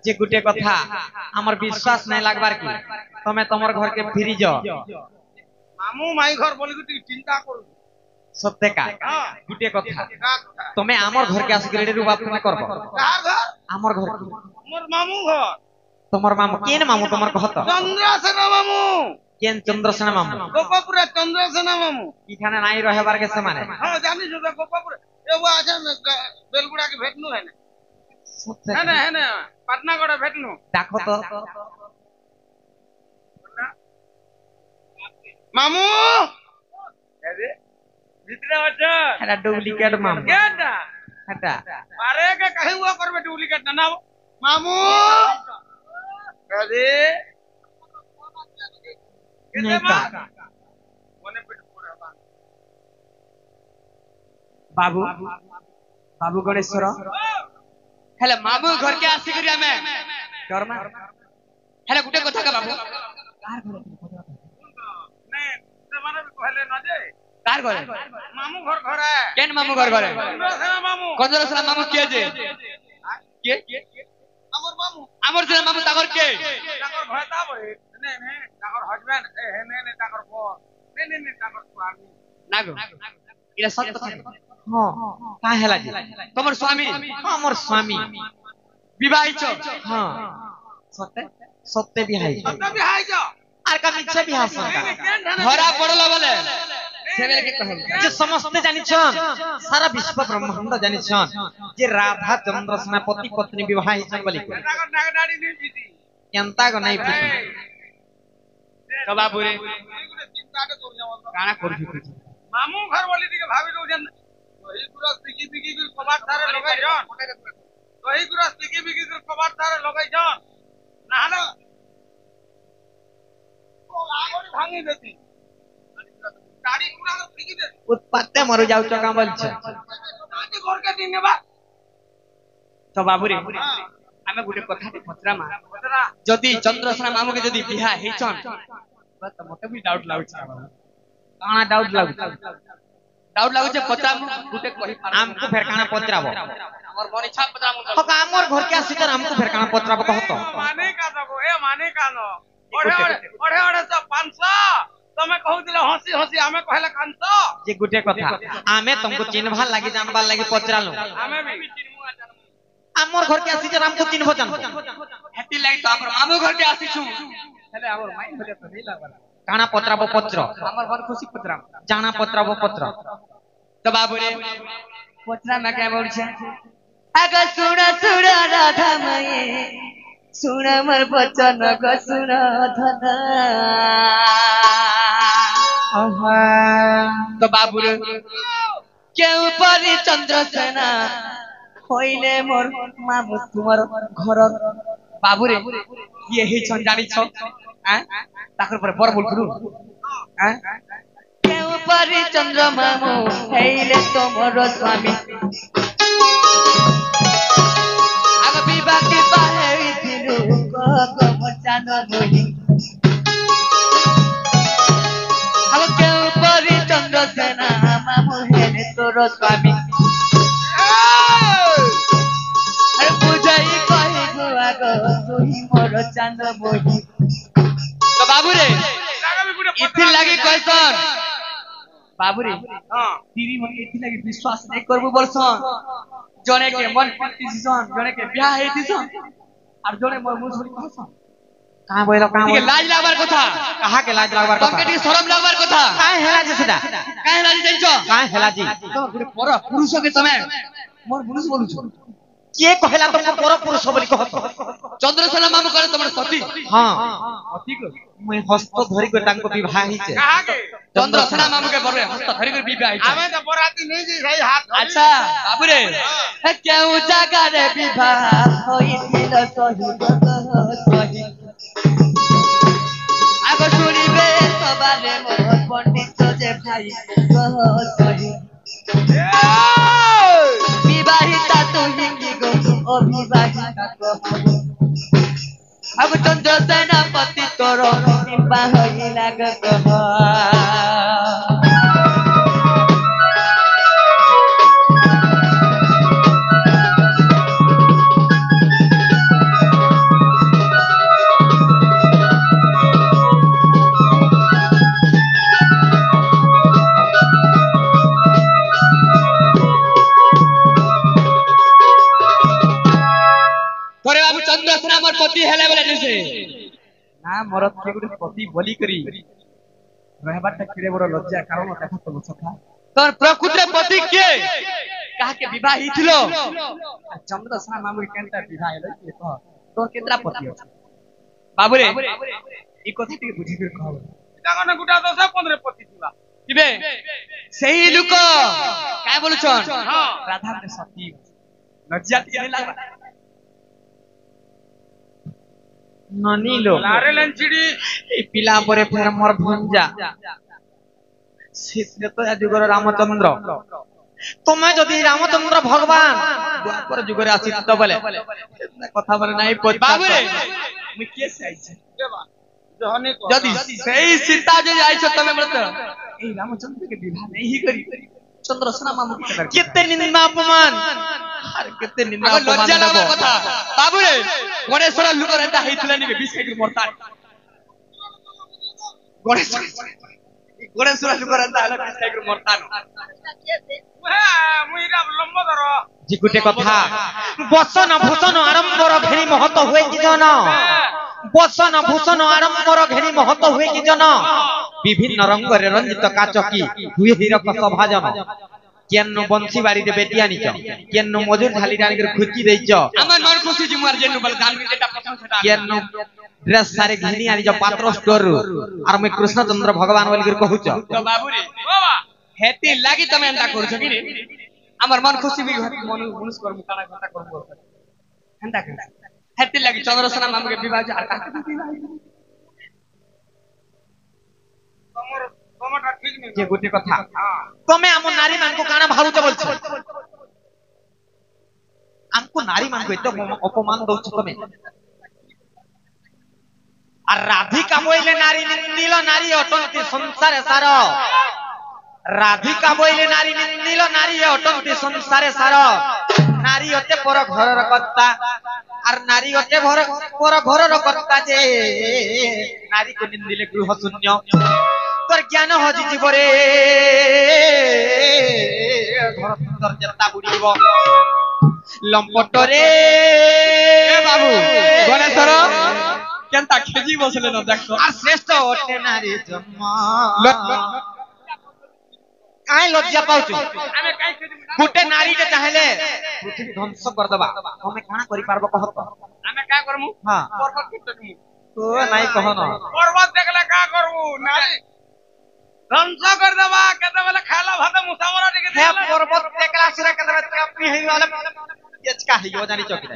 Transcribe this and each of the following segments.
जे गुटे कथा हमर विश्वास नहीं लागबार की तमे तमर घर के फिरी जाओ मामू माई घर बोली गुटी चिंता करू सत्य का गुटे कथा तमे हमर घर के आसी रेडी रुबाब तमे करबो कार घर हमर घर मोर मामू घर तमर मामू केन मामू तमर कहत चंद्रसेना मामू केन चंद्रसेना मामू गोपापुरा चंद्रसेना मामू इखाने नाही रहेबार के समाने हां जानी छु गोपापुर एगो आछन बेलगुड़ा के भेटनु है ना है ना पटना गड़ा भेटनु देखो तो मामू अरे भीतर अच्छा एटा डुप्लीकेट मामू केटा एटा अरे के कहि हुआ करबे डुप्लीकेट ना मामू अरे केते मा कोने पे पूरा बाबू बाबू गणेश्वर हेले मामू घर के आसी करिया में डरमा हेले गुटे कथा का बाबू कार घर ने से माने कहले न जे कार घरे मामू घर घर है केन मामू घर घरे चंद्रसेना मामू चंद्रसेना मामू के जे के हमर मामू हमर से मामू तागर के ताकर भयता बे ने ताकर हस्बैंड ए ने ताकर को ने ताकर स्वामी नागो इला सत कथा हां का हेला जी तमर स्वामी हमर स्वामी विवाहित छ हां सत्य सत्य बिहाई सत्य बिहाई जा आर का मिच्छा बिहा संका धरा पड़ला बोले सेवे के कहल जे समस्त जानि छन सारा विश्व ब्रह्मांड जानि छन जे राधा चंद्रसेना पति पत्नी विवाहित छन बोली को ताकर नागडाड़ी नहीं पीती केनता को नहीं पीती तो बाबू रे चिंता के कर जाओ काना करबी मामू घर बोली के भाभी लोग जन वही पूरा सिकी बिकी के कबाड़ थारे लगाई जन वही पूरा सिकी बिकी के कबाड़ थारे लगाई जन ना ना तो आगोड़ी भांगी देती गाड़ी पूरा सिकी दे उत्पाते मरु जाउ चका बोल छ गाड़ी घर के दिन बा तो बाबू रे हमें गुटे कथा के पत्रा मा जदी चंद्रसेना मामू के जदी बिहा हेचन बत मते भी डाउट लागछ बाबू काना डाउट लागु जे पत्रा गुटे कहि हमको फेर काना पत्राबो हमर मन इच्छा पत्रा मु हो का हमर घर के आसी तर हमको फेर काना पत्राबो कहतो माने का दगो ए माने का न ओढ़े सब 500 तमे कहू दिले हंसी हंसी हमें कहले 500 जे गुटे कथा आमे तुमको चिन्हवा लागि जानबा लागि पत्रालो हमें भी चिन्हवा जानमु हमर घर के आसी तर हमको चिन्हबो जान हेती लागि तो हमर मामू घर के आसी छु हेले हमर माइन भले तो नहीं लागल काना पत्राबो पत्र हमर मन खुशी पत्रा जाना पत्राबो पत्र तो बाबू रे पत्रा में क्या बोल छे अगर सुना सुना राधा मये सुना मर बचन ग सुना धना तो बाबू रे के ऊपर चंद्रसेना होइले मोर मामू तुमर घर बाबू रे ये ही छन जानी छ हैं ताकर पर बर बोल करू हैं के ऊपर चंद्र मामू हेले तोमर स्वामी आग विवाह के बाहे दिलु को मचान मोहि आग के ऊपर चंद्रसेना मामू हेले तोर स्वामी अरे पूजाई कहि गुआ गो तुही मोर चांद मोहि तो बाबू रे इथि लागि कहसन बाबू रे हां दीदी मन इथि लागि विश्वास नहीं करबो बोलसन जने के मन प्रतिसन जने के ब्याह हेतिसन और जने मोर मुंह छोड़ी कहसन कहां बोइलो कहां ठीक लाज लागबार कथा कहा के लाज लागबार कथा तमके शरम लागबार कथा काहे हेला जे सेदा काहे लाज जाइछो काहे हेला जी तो गुटे पर पुरुष के समय मोर पुरुष बोलु छ के कहला तुमको पर पुरुष बोली कहत चंद्रसेना मामू करे तमर सती हां सती को मैं हस्त धरि को तांको विवाह हिचे कहा के चंद्रसेना मामू के बरे हस्त धरि के विवाह हिचे हमें तो बराती नहीं जी सही हाथ अच्छा बाबू रे केउ जगह रे विवाह होई दिल सही सही आगो सुनिबे सबारे मोर पंडित जे भाई कह सही विवाहिता तू हिंगी गो अविवाहिता कह अब चंद्रसेना पति तोर निम्बा होई लाग कह पति हेले बोले निसे ना मोर के गुटे पति बोली करी रहबाटा किरे बड़ लज्जा कारण देखा तो सखा तोर प्रकृत पति के कहा के विवाह हिथिलो चंद्रसेना मामू केनता विवाह हेले के कह तोर केतरा पति अछि बाबू रे ई कथि के बुझी के कहब এটা কোন গুটা 10 15 পতি দিবা किबे सही लुक काय बोलछन हां राधा के सती लज्जा के लागबा ननी लो লারে লেঞ্চিডি এই পিলা পরে ফের মোর ভঞ্জা শীতে তো যুগর রামচন্দ্র তুমি যদি রামচন্দ্র ভগবান দ্বাপর যুগরে আসিত তো বলে কথা বলে নাই बाबू रे আমি কে চাইছি দেবা জহনে যদি सही सीता जे आइछ तमे बोलत এই রামচন্দ্র के विवाह नहीं करी चंद्रसेना मामू के कर कितने निंदा अपमान अरे कितने निंदा अगर अपमान लज्जा लागो कथा बाबू रे गणेशर लुक रहता हिथिला नि 20 के मरता गणेशर लुक रहता हला 20 के मरता মুইরা লম্ব ধর जी गुटे कथा बसन भूषण आरंभर घेरी महत हुए कि जन बसन भूषण आरंभर घेरी महत हुए कि जन विभिन्न रंग रे रंजित काचकी हुए हीरक सभाजन केन्नो बंसी बारी दे बेटिया निच केन्नो मजूर ढाली डाली कर खुची देइच আমার মন খুশি জিমার জেনু বল গান যেটা পছন্দ সেটা केन्नो ड्रेस सारे घिनी आनी जो पात्र स्टोर और मैं कृष्णचंद्र भगवान बोली कर कहूच तो बाबू रे বাবা हेती लागी तमे एंता करछ कि रे আমার মন খুশি भी मन मनुष्य कर मुकाना घटा करबो एंता कर हेती लागी चंद्रसेना मामू के विवाह जे आका তোমার তোমারটা ঠিক নেই जे गुटे कथा तमे हम नारी मान को काना भालुच बोलछ हमको नारी मान को एतो अपमान दउछ तमे আর রাধিকা বইলে নারী নিন্দিল নারী অটন্তি সংসারে সার রাধিকা বইলে নারী নিন্দিল নারী অটন্তি সংসারে সার নারী অতে পর ঘরর কর্তা আর নারী অতে পর ঘরর কর্তা যে নারী কো নিন্দিলে গৃহ শূন্য তোর জ্ঞান হজি জীবরে ঘর সুন্দর চেতা বুড়িব লম্পটরে ए बाबू गणेशर केनता खेजी बसले न देखो আর শ্রেষ্ঠ অটে নারী জন্ম কাই লজ্জা পাউଛୁ আমি কাই খেদি গোটে নারী কে চাইলে পৃথিবী ধ্বংস কর দবা তুমি কানা করি পারবো কহ তো আমি কা করমু হ্যাঁ বরবাদ করতে দিমু তো নাই কহ না বরবাদ দেখলে কা করবু নারী ধ্বংস করে দেবা কেতে বেলে খালা ভাত মুসামরা টিকে হে দিলে পর্বত টেকলা সিরা কেতে চাপি হই গলে এচকা হই গো জানি চকি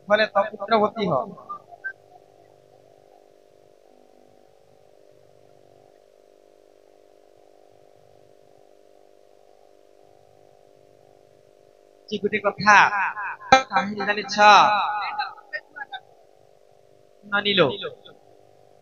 বলে তো পুত্রবতী হ जी गुटे कथा काहिनी जानिछ ननिलो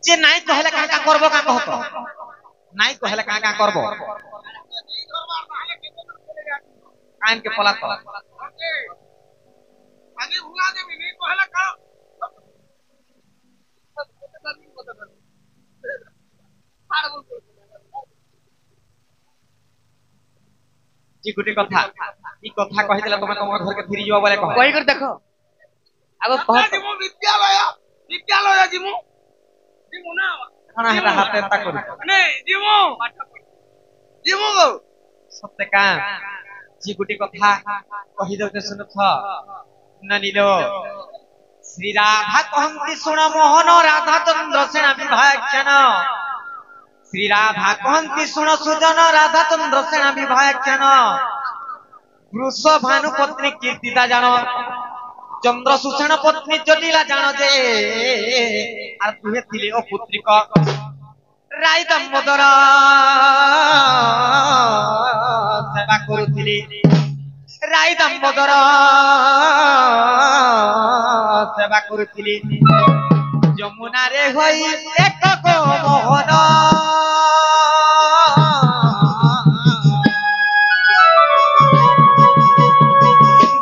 जे नाइ कहले का का करबो का कहत नाइ कहले का का करबो कान के पला तो आगे भुला देबी नहीं कहला का जी गुटे कथा ई कथा कहि देला तमे तमर घर के फिरि जवा बोले कह कहि कर देखो अब कहत जिमु विद्यालय जिमु जिमु ना खाना हेता हाथे ता करी नहीं जिमु जिमु सत्य का जी गुटे कथा कहि दउते सुन छ ननिलो श्री राधा कहंती सुन मोहन राधा चंद्र सेना विभाक्षण श्री राधा कहंती सुन सुजन राधा चंद्र सेना विभाक्षण वृष भानु पत्नी कीर्तिता जानो चंद्र सुसेन पत्नी जटिला जानो जे आर तुहे थिले ओ पुत्रिक राय दामोदर सेवा करुथिले राय दामोदर सेवा करुथिले যমুনা রে হই একক মোহন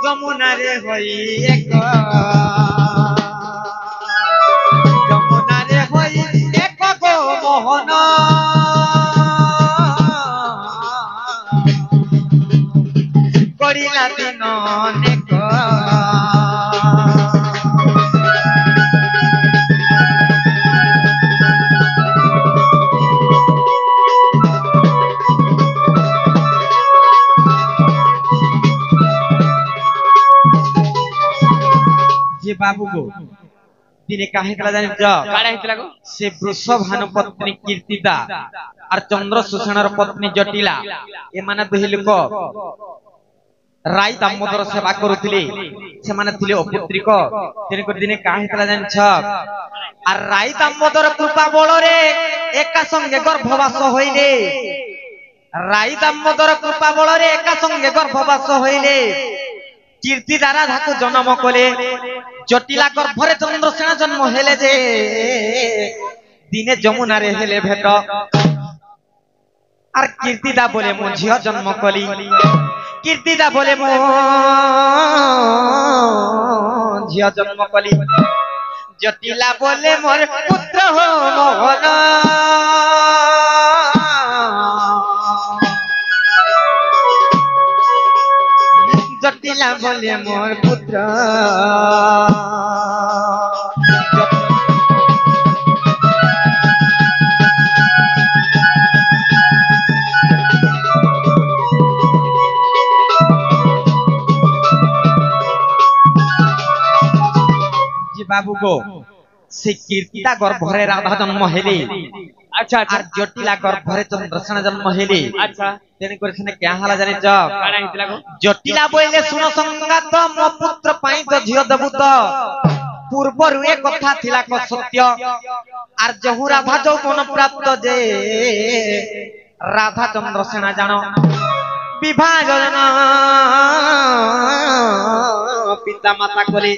যমুনা রে হই এক যমুনা রে হই একক মোহন করিলা দিন অনেক बाबू को दिने काहे कला जानि ज काड़ा हितला को से वृषभानु पत्नी कीर्तिदा और चंद्रसूषणर पत्नी जटिला ए माने दुहि लोक राई दामोदर सेवा करुथिले से माने थिले अपुत्रिक तेने को दिने काहे कला जानि छ और राई दामोदर कृपा बल रे एका संगे गर्भवास होइले राई दामोदर कृपा बल रे एका संगे गर्भवास होइले कीर्ति द्वारा धाकु जन्म कले जटिला गर्भरे चंद्रसेना जन्म हेले जे दिने जमुना रे हेले भेट और कीर्तिदा बोले मो झियो जन्म कली कीर्तिदा बोले मो झियो जन्म कली जटिला बोले मोर पुत्र हो मोहन जटिला बोले मोर पुत्र जी बाबू को से कीर्तिदा गर्भरे राधा जन्म हेले अच्छा अच्छा और जटिला गर्भरे चंद्रसेना जन्म हेले अच्छा तेने करछने क्या हाला जानि ज काड़ा हितला को जटिला बोले सुन संगात मो पुत्र पाई तो झियो देबु तो पूर्वरु ए कथा थिला को सत्य आर जहु राधा जो मन प्राप्त जे राधा चंद्रसेना जानो विवाह योजना पिता माता कोले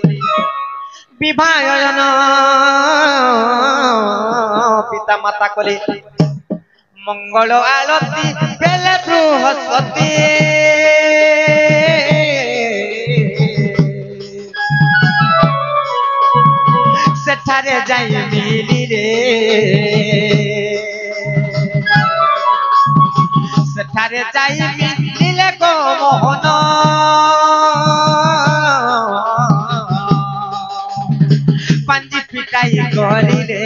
विवाह योजना पिता माता कोले मंगल आलती बेले बृहस्पति सेठारे जाई मिली रे सेठारे जाई मिलिले गो मोहन पांजी पिटाई करिले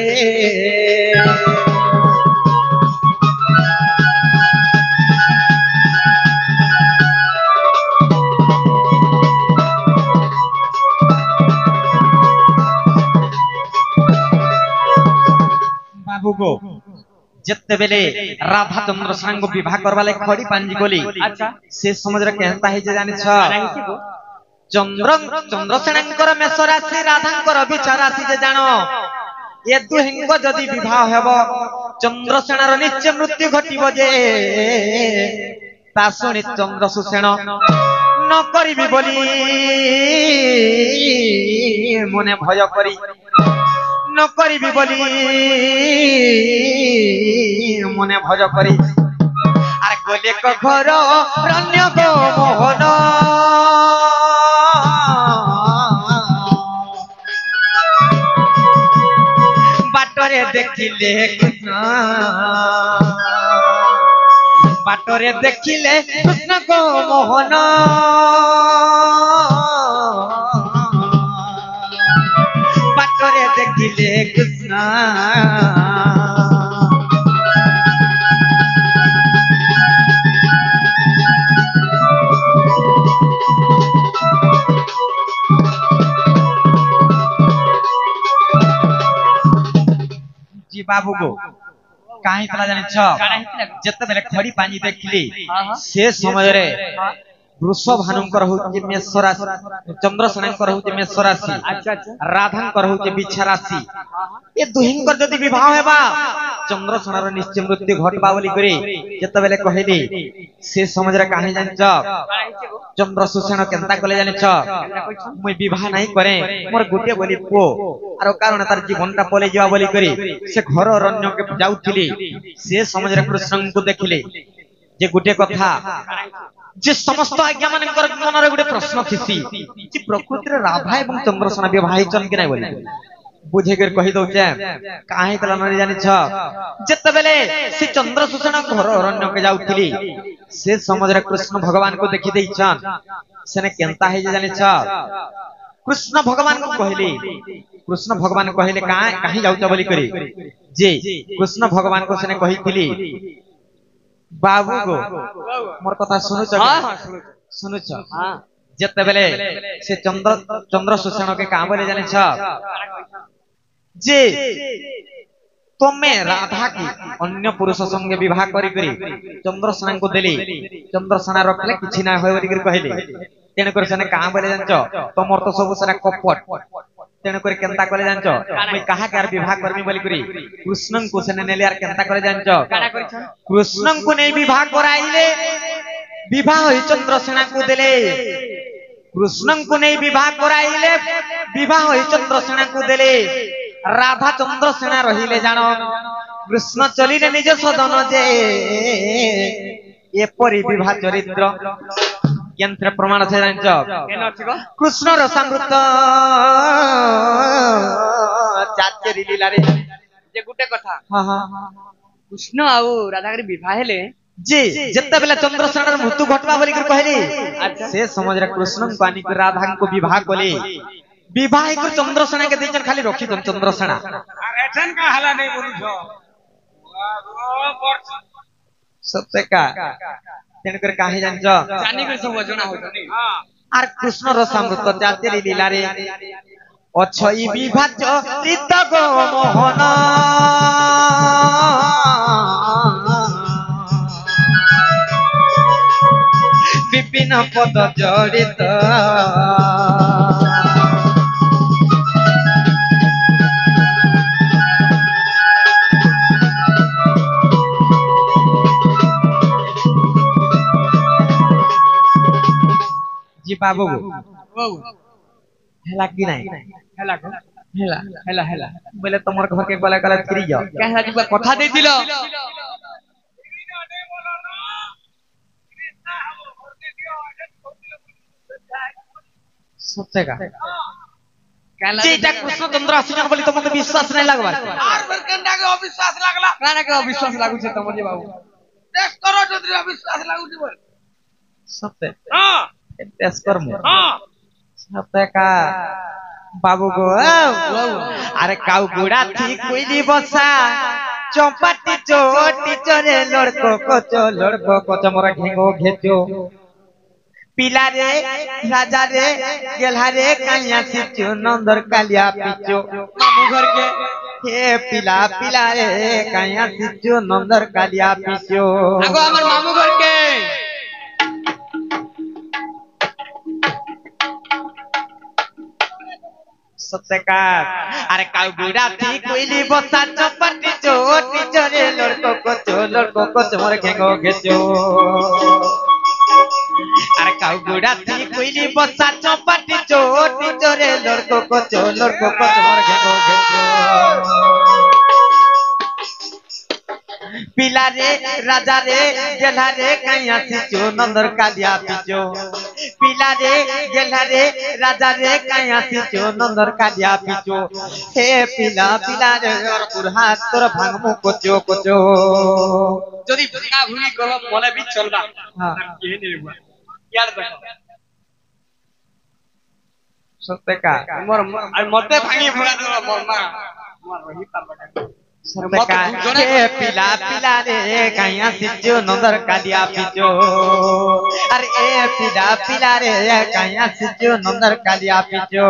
बाबू को जत्ते बेले राधा चंद्रसेना को विवाह करवा ले खड़ी पांजी गोली अच्छा से समझ रे कहता है जे जानि छ काड़ा हिति को चंद्रसेना मेष राशि राधा विचार राशि जे जानो ए दुहिंग जदि विवाह हेब चंद्रसेनार निश्चय मृत्यु घटिब जे ता सुनि चंद्रसूषण न करिबि बोली मने भय करी न करिबि बोली मने भय करी आर गोले को घर रण्य गो मोहन बाटरे देखिले कृष्ण बाटरे देखिले कृष्ण गो मोहन बाटरे देखिले कृष्ण जी बाबू को काहे कला जानि छ काड़ा हितला को जत्ते बेले खड़ी पानी देखली हां हां से समय रे वृषभानुकर होउची मेष राशि चंद्रसेनाकर होउची मेष राशि अच्छा अच्छा राधांकर होउची बिच्छा राशि ए दुहिंकर जदि विवाह हेबा चंद्रसेनार निश्चय मृत्यु घटबा बोली करे जत्ते बेले कहली से समय रे काहे जानि छ काड़ा हिति को चंद्रसूषण केनता कले जानि छ केनता कइछ मुई विवाह नहीं करे मोर गुटे बोली पो आरो कारण तार जीवनटा पले जावा बोली करी से घर अरण्य के जाउथिली से समझ रे कृष्ण को देखिले जे गुटे कथा जे समस्त आज्ञा मानकर मन रे गुटे प्रश्न थिसी कि प्रकृति रे राधा एवं चंद्रसेना विवाह चन कि नै बोली बुझे कर कहि दउ जे काहे कला न जानि छ जत्ते बेले से चंद्रसूषण घर अरण्य के जाउथिली से समझ रे कृष्ण भगवान को देखि देई छन सेने केनता है जे जानि छ कृष्ण भगवान को कहले कृष्ण भगवान कहले कहीं जाउछ बोली करी जे कृष्ण भगवान को सेने कहिथिली बाबू को मोर कथा सुनु छ हां सुनु छ हां जते बेले से चंद्र शोषण के का बोले जाने छ जे तमे राधा की अन्य पुरुष संगे विवाह करी करी चंद्रसेना को देली चंद्रसेना रखले किछि ना होय बोली कहले तेन कर सने का बोले जानचो तमर तो सब सारा कपट तेन कर केनता करे जानचो मैं कहा के विवाह करमी बोली करी कृष्णन को सने नेले यार केनता करे जानचो कृष्णन को नहीं विवाह कराइले विवाह होई चंद्रसेना को देले कृष्णन को नहीं विवाह कराइले विवाह होई चंद्रसेना को देले राधा चंद्रसेना रहिले जानो कृष्ण चलिले निज सदन जे एपरि विवाह चरित्र यंत्र प्रमाण से जानचो कृष्ण रसामृत चाचेरी लीला रे जे गुटे कथा हां हां कृष्ण आउ राधा के विवाह हेले जी जत्ते बेला चंद्रसेना मृत्यु घटवा बोली कहली से समझ रे कृष्ण को आनी राधा को विवाह कोली विवाह को चंद्रसेना के देचन खाली रखी दन चंद्रसेना एठन का हला नहीं बोलू छो सत्य का तेन कर काहे जानचो जानी कर सब वजना होतनी आर कृष्ण रसामृत जाते लीला रे अछई विवाह चरित गो मोहन विपिन पद जड़ित जी बाबू हेला कि नहीं हेला हेला हेला हेला बोले तुमर घर के गला गला फिरी जाओ कहला जी कथा देतिलो सत्य का कहला जेटा कृष्ण चंद्र आसीन बोली तुमके विश्वास नहीं लागबा आर फिर केंडा के अविश्वास लागला काना के विश्वास लागु छे तमर जे बाबू टेस्ट करो যদি अविश्वास लागु छी बोल सत्य हां टेस्ट कर मु हां सत्य का बाबू गो अरे काउ गुड़ा थी कोइली बसा चौपाटी चोटी चरे लड़को को चमरा घेंगो घेचो पिला रे राजा रे गेल्हा रे कालिया सिचो नंदर कालिया पिचो मामू घर के हे पिला पिला रे कालिया सिचो नंदर कालिया पिचो आगो हमर मामू घर के सत्यकार अरे काउ गुड़ा थी कोइली बसा चौपाटी चोटी चरे लड़को को चमर घेंगो घेचो अरे काउ गुड़ा थी कोइली बसा चौपाटी चोटी चरे लड़को को चमर घेंगो घेचो पिला रे राजा रे गेल्हा रे काइया सिचो नंदर कालिया पिचो पिला रे गेल्हा रे राजा रे काइया सिचो नंदर कालिया पिचो हे पिला पिला रे और पुरहा तोर भांगमु कोचो कोचो যদি ভাঙা ভুঙি করব মনে বি চলবা हां के नहीं हुआ यार देखो सत्य का मोर मते भांगी भुगा दो मोर मां मोर रही पारबा सत्य का हे पिला पिला रे काइया सिचो नंदर कालिया पिचो अरे ए पिला पिला रे काइया सिचो नंदर कालिया पिचो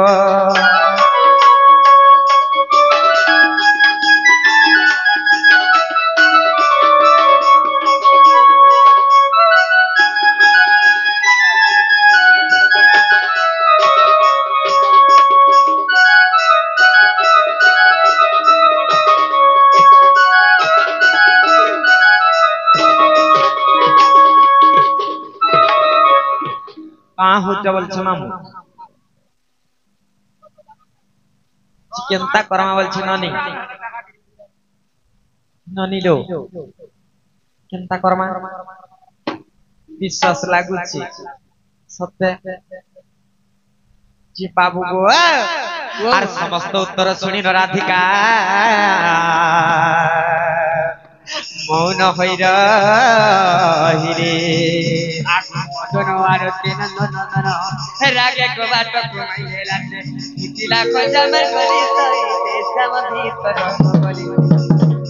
कहाँ हो चवल छमामु चिकेनता करमावल छ ननी ननी लो केनता करमा विश्वास लागु छी सत्य जी बाबू गो आर समस्त उत्तर सुनी न राधिका मौन होइर हिरे मदनवार तेन ननन रागे को बाट को माइला ने इतिला को जमर गली सई देशम भीतर गली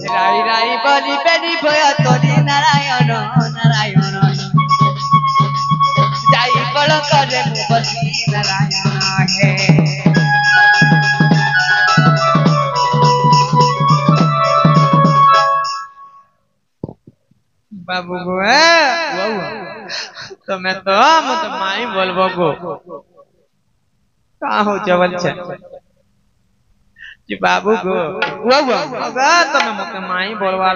राई राई बलि बेनी भय तोरी नारायण नारायण जाई कल करे बस बाबू गो तुम्हें तो मत माई बोलबो गो का हो जवल छे जी बाबू गो तुम्हें मत माई बोलवा